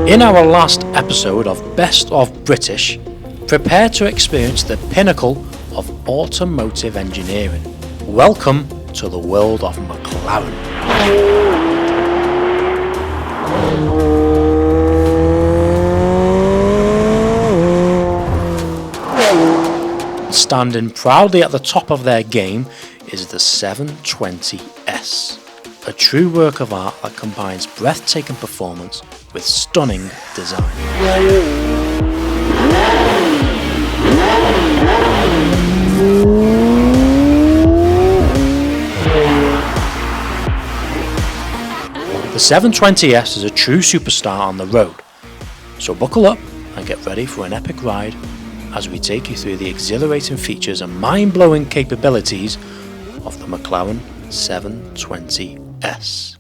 In our last episode of Best of British, prepare to experience the pinnacle of automotive engineering. Welcome to the world of McLaren. Standing proudly at the top of their game is the 720S, a true work of art that combines breathtaking performance with stunning design. The 720S is a true superstar on the road, so buckle up and get ready for an epic ride as we take you through the exhilarating features and mind-blowing capabilities of the McLaren 720S.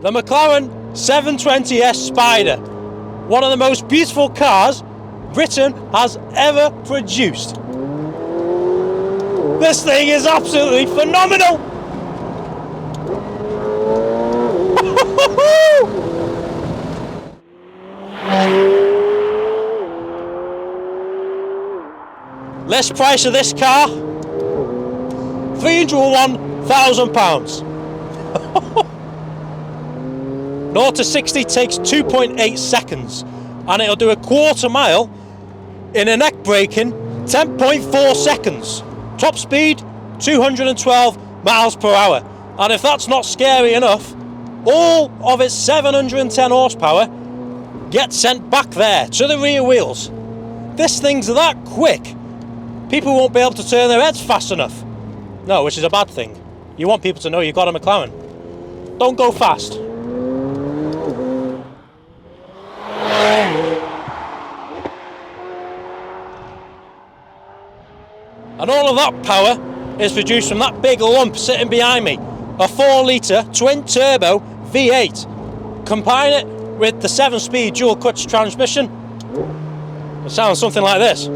The McLaren 720S Spider, one of the most beautiful cars Britain has ever produced. This thing is absolutely phenomenal! List price of this car, £301,000. 0 to 60 takes 2.8 seconds, and it'll do a quarter mile in a neck-breaking 10.4 seconds. Top speed 212 miles per hour, and if that's not scary enough, all of its 710 horsepower gets sent back there to the rear wheels. This thing's that quick, people won't be able to turn their heads fast enough. No, which is a bad thing. You want people to know you've got a McLaren. Don't go fast. And all of that power is produced from that big lump sitting behind me, a 4-litre twin-turbo V8. Combine it with the 7-speed dual-clutch transmission, it sounds something like this.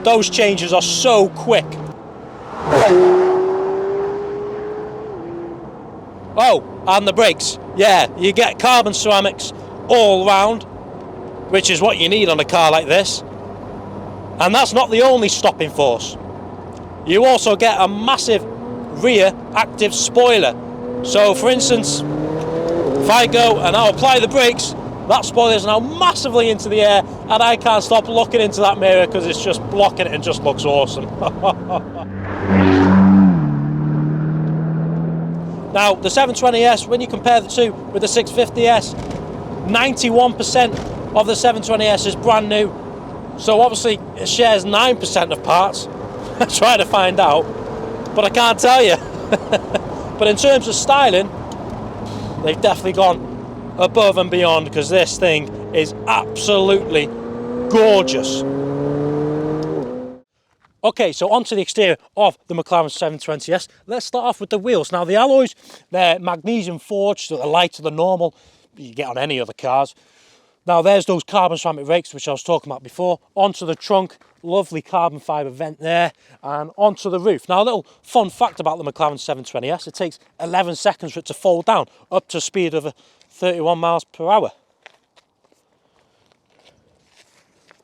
Those changes are so quick. Oh, and the brakes. Yeah, you get carbon ceramics all round, which is what you need on a car like this. And that's not the only stopping force. You also get a massive rear active spoiler. So for instance, if I go and I'll apply the brakes, that spoiler is now massively into the air and I can't stop looking into that mirror because it's just blocking it and just looks awesome. Now the 720S, when you compare the two with the 650S, 91% of the 720S is brand new. So obviously it shares 9% of parts. I try to find out, but I can't tell you. But in terms of styling, they've definitely gone above and beyond, because this thing is absolutely gorgeous. Okay, so onto the exterior of the McLaren 720S. Let's start off with the wheels. Now the alloys, they're magnesium forged, so they're lighter than normal you get on any other cars. Now there's those carbon ceramic brakes which I was talking about before. Onto the trunk, lovely carbon fibre vent there, and onto the roof. Now a little fun fact about the McLaren 720S, it takes 11 seconds for it to fold down up to a speed of 31 miles per hour.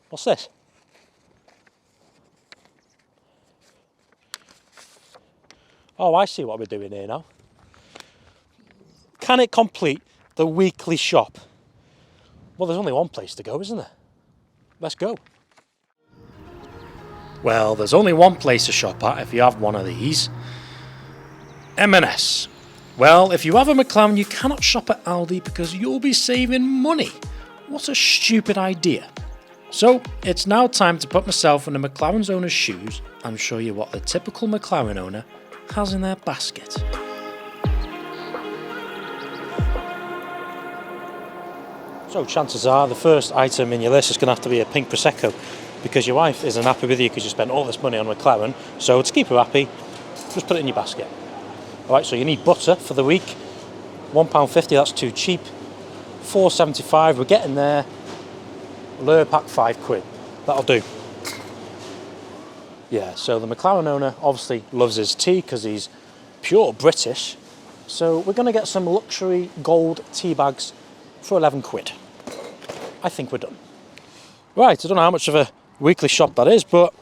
What's this? Oh, I see what we're doing here now. Can it complete the weekly shop? Well, there's only one place to go, isn't there? Let's go. Well, there's only one place to shop at if you have one of these. M&S. Well, if you have a McLaren, you cannot shop at Aldi because you'll be saving money. What a stupid idea. So, it's now time to put myself in the McLaren's owner's shoes and show you what the typical McLaren owner has in their basket. So chances are the first item in your list is going to have to be a pink Prosecco, because your wife isn't happy with you because you spent all this money on McLaren. So to keep her happy, just put it in your basket. Alright, so you need butter for the week. £1.50, that's too cheap. £4.75, we're getting there. Lure pack £5. That'll do. Yeah, so the McLaren owner obviously loves his tea because he's pure British. So we're going to get some luxury gold tea bags for 11 quid. I think we're done. Right, I don't know how much of a weekly shop that is, but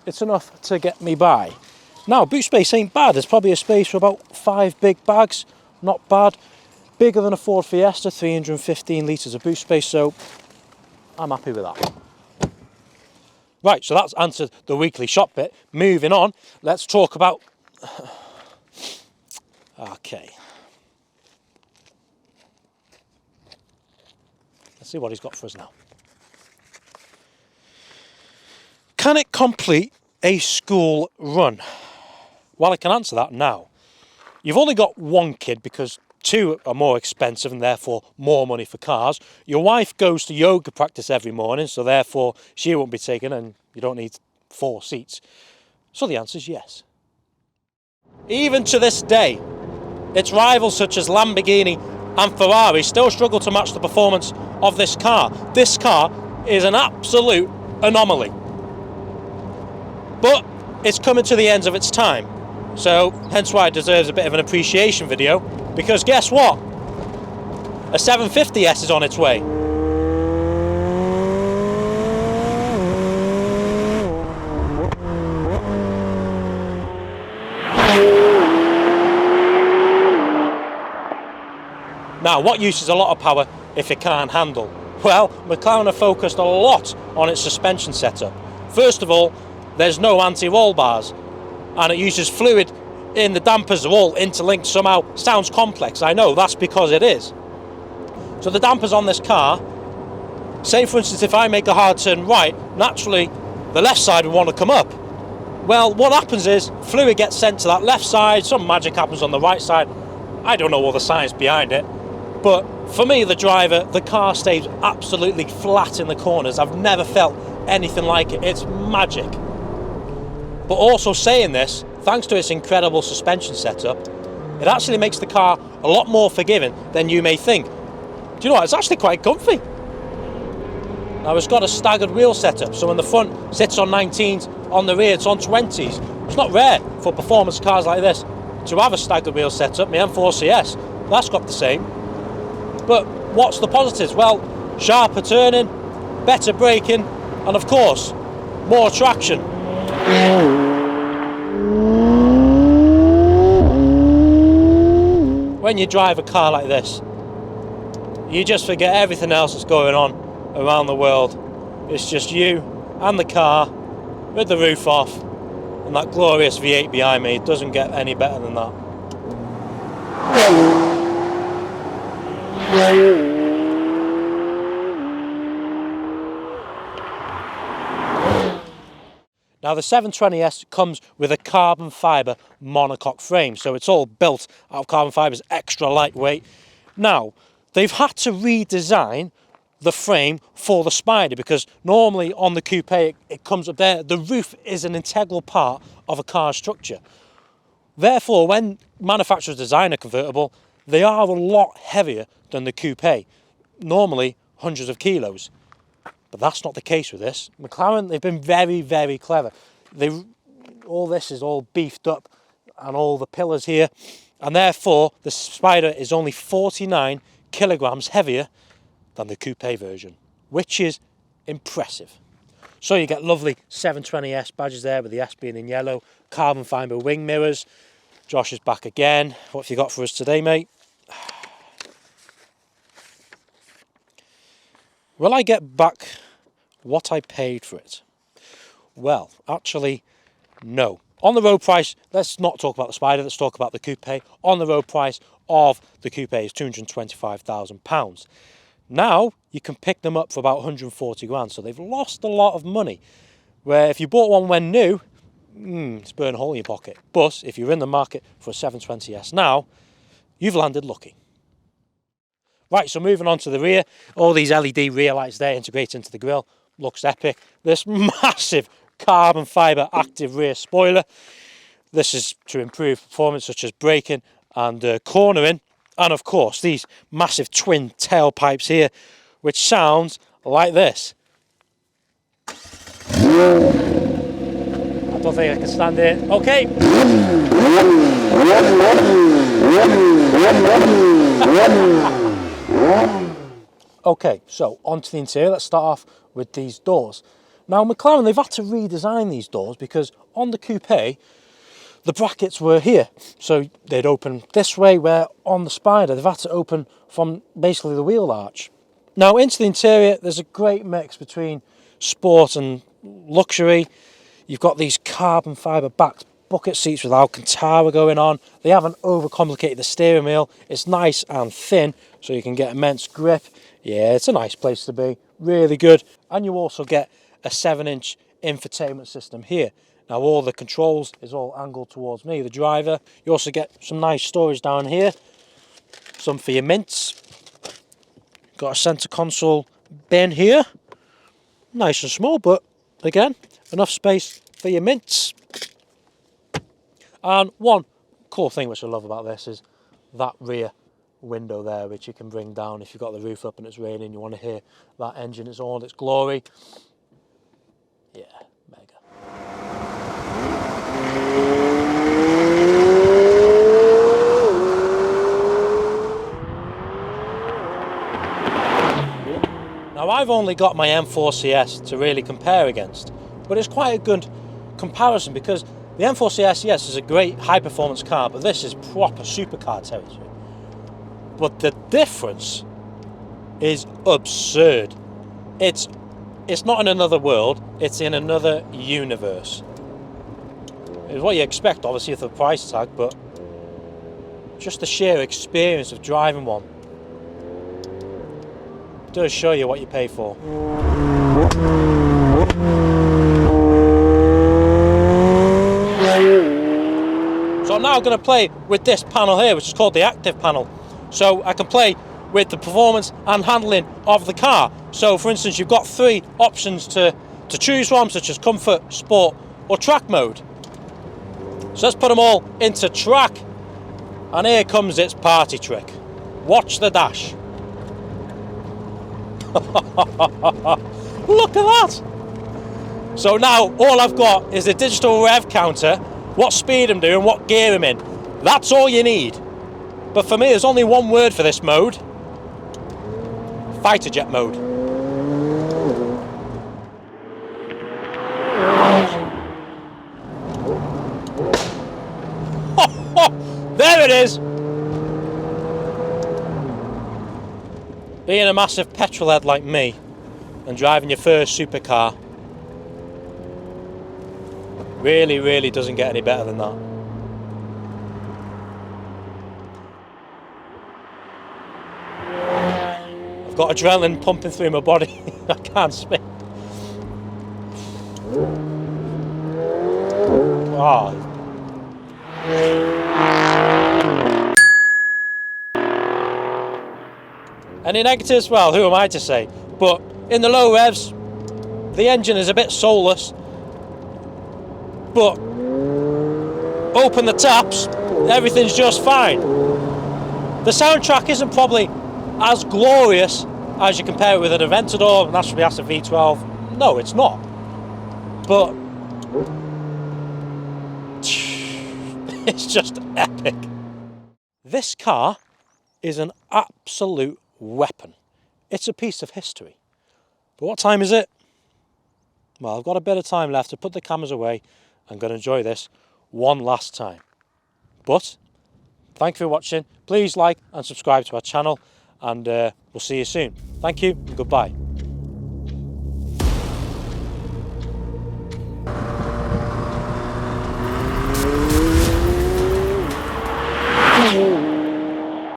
it's enough to get me by. Now, boot space ain't bad. There's probably a space for about 5 big bags. Not bad. Bigger than a Ford Fiesta, 315 litres of boot space, so I'm happy with that. Right, so that's answered the weekly shop bit. Moving on, let's talk about... Okay. Let's see what he's got for us now. Can it complete a school run? Well, I can answer that now. You've only got one kid because 2 are more expensive and therefore more money for cars. Your wife goes to yoga practice every morning, so therefore she won't be taken and you don't need 4 seats. So the answer is yes. Even to this day, its rivals such as Lamborghini and Ferrari still struggle to match the performance of this car. This car is an absolute anomaly. But it's coming to the end of its time. So hence why it deserves a bit of an appreciation video, because guess what? A 750S is on its way. Now, what use is a lot of power if it can't handle? Well, McLaren have focused a lot on its suspension setup. First of all, there's no anti-roll bars, and it uses fluid in the dampers, are all interlinked somehow. Sounds complex, I know, that's because it is. So the dampers on this car, say for instance if I make a hard turn right, naturally the left side would want to come up. Well, what happens is fluid gets sent to that left side, some magic happens on the right side. I don't know all the science behind it, but for me, the driver, the car stays absolutely flat in the corners. I've never felt anything like it. It's magic. But also saying this, thanks to its incredible suspension setup, it actually makes the car a lot more forgiving than you may think. Do you know what? It's actually quite comfy. Now, it's got a staggered wheel setup, so when the front sits on 19s, on the rear it's on 20s. It's not rare for performance cars like this to have a staggered wheel setup. My M4 CS, that's got the same. But what's the positives? Well, sharper turning, better braking, and of course, more traction. When you drive a car like this, you just forget everything else that's going on around the world. It's just you and the car with the roof off and that glorious V8 behind me. It doesn't get any better than that. Now the 720S comes with a carbon fibre monocoque frame, so it's all built out of carbon fibre, it's extra lightweight. Now, they've had to redesign the frame for the Spider because normally on the coupe it comes up there. The roof is an integral part of a car structure. Therefore, when manufacturers design a convertible, they are a lot heavier than the coupe, normally hundreds of kilos. But that's not the case with this. McLaren, they've been very, very clever. All this is all beefed up and all the pillars here, and therefore the Spider is only 49 kilograms heavier than the coupe version, which is impressive. So you get lovely 720S badges there with the S being in yellow, carbon fibre wing mirrors. Josh is back again. What have you got for us today, mate? Will I get back what I paid for it? Well, actually, no. On the road price, let's not talk about the Spider, let's talk about the coupe. On the road price of the coupe is £225,000. Now, you can pick them up for about 140 grand, so they've lost a lot of money. Where if you bought one when new, it's burn a hole in your pocket. But if you're in the market for a 720S now, you've landed lucky. Right, so moving on to the rear, all these LED rear lights there integrated into the grille, looks epic. This massive carbon fibre active rear spoiler. This is to improve performance such as braking and cornering. And of course, these massive twin tailpipes here, which sounds like this. I don't don't think I can stand it. Okay. Okay, so onto the interior. Let's start off with these doors. Now McLaren, they've had to redesign these doors because on the coupe, the brackets were here. So they'd open this way, where on the Spider, they've had to open from basically the wheel arch. Now into the interior, there's a great mix between sport and luxury. You've got these carbon fibre backed bucket seats with Alcantara going on. They haven't overcomplicated the steering wheel. It's nice and thin, so you can get immense grip. Yeah, it's a nice place to be. Really good. And you also get a 7-inch infotainment system here. Now all the controls is all angled towards me, the driver. You also get some nice storage down here. Some for your mints. Got a centre console bin here. Nice and small, but again, enough space for your mints. And one cool thing which I love about this is that rear window there, which you can bring down if you've got the roof up and it's raining. You want to hear that engine in all its glory. Yeah, mega. Now I've only got my M4CS to really compare against, but it's quite a good comparison because the M4CS, yes, is a great high performance car, but this is proper supercar territory. But the difference is absurd. It's not in another world, it's in another universe. It's what you expect, obviously, with the price tag, but just the sheer experience of driving one does show you what you pay for. So I'm now going to play with this panel here, which is called the active panel. So I can play with the performance and handling of the car. So for instance, you've got 3 options to choose from, such as comfort, sport or track mode. So let's put them all into track. And here comes its party trick. Watch the dash. Look at that. So now all I've got is a digital rev counter, what speed I'm doing, what gear I'm in. That's all you need. But for me, there's only one word for this mode. Fighter jet mode. There it is. Being a massive petrol head like me and driving your first supercar really doesn't get any better than that. I've got adrenaline pumping through my body. I can't speak. Oh. Any negatives? Well, who am I to say? But in the low revs, the engine is a bit soulless. But open the taps, everything's just fine. The soundtrack isn't probably as glorious as you compare it with an Aventador, naturally that's a V12. No, it's not. But it's just epic. This car is an absolute weapon. It's a piece of history. But what time is it? Well, I've got a bit of time left to put the cameras away. I'm going to enjoy this one last time. But thank you for watching. Please like and subscribe to our channel, and we'll see you soon. Thank you and goodbye.